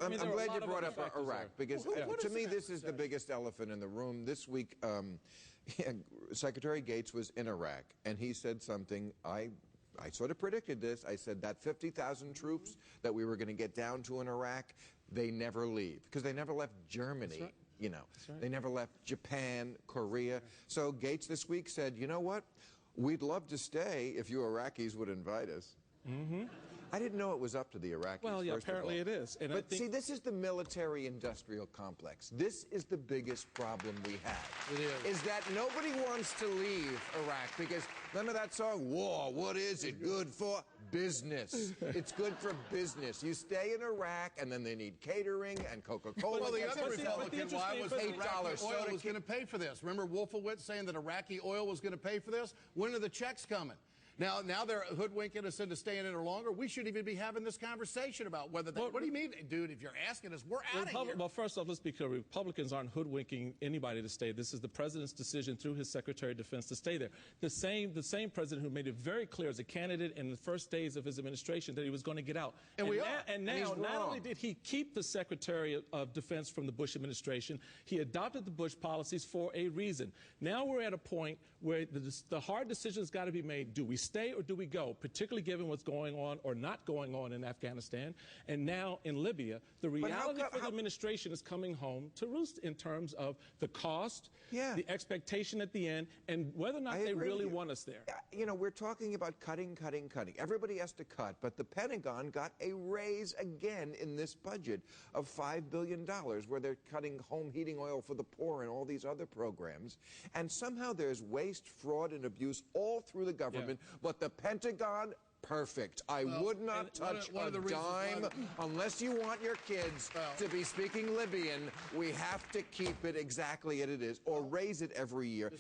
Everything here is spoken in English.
I'm glad you brought up Iraq, because to me this is the biggest elephant in the room. This week, Secretary Gates was in Iraq, and he said something I sort of predicted this. I said that 50,000 troops that we were going to get down to in Iraq, they never leave, because they never left Germany. Right. You know, they never left Japan, Korea. So Gates this week said, you know what? We'd love to stay if you Iraqis would invite us. I didn't know it was up to the Iraqis. Well, yeah, apparently it is. And but see, this is the military-industrial complex. This is the biggest problem we have. It is that nobody wants to leave Iraq because, remember that song, War, what is it good for? Business. It's good for business. You stay in Iraq, and then they need catering and Coca-Cola. Well, the other Republican lie was that Iraqi oil was going to pay for this. Remember Wolfowitz saying that Iraqi oil was going to pay for this? When are the checks coming? Now they're hoodwinking us into staying in it longer. We shouldn't even be having this conversation about whether they... What do you mean, dude, if you're asking us, we're out of here. Well, first off, let's be clear. Republicans aren't hoodwinking anybody to stay. This is the president's decision through his Secretary of Defense to stay there. The same president who made it very clear as a candidate in the first days of his administration that he was going to get out. And now, not only did he keep the Secretary of Defense from the Bush administration, he adopted the Bush policies for a reason. Now we're at a point where the hard decision's got to be made. Do we stay or do we go, particularly given what's going on or not going on in Afghanistan? And now in Libya, the reality for the administration is coming home to roost in terms of the cost, the expectation at the end, and whether or not they really want us there. You know, we're talking about cutting. Everybody has to cut, but the Pentagon got a raise again in this budget of $5 billion, where they're cutting home heating oil for the poor and all these other programs. And somehow there's waste, fraud, and abuse all through the government. But the Pentagon, perfect. I would not touch a dime unless you want your kids to be speaking Libyan. We have to keep it exactly as it is, or raise it every year.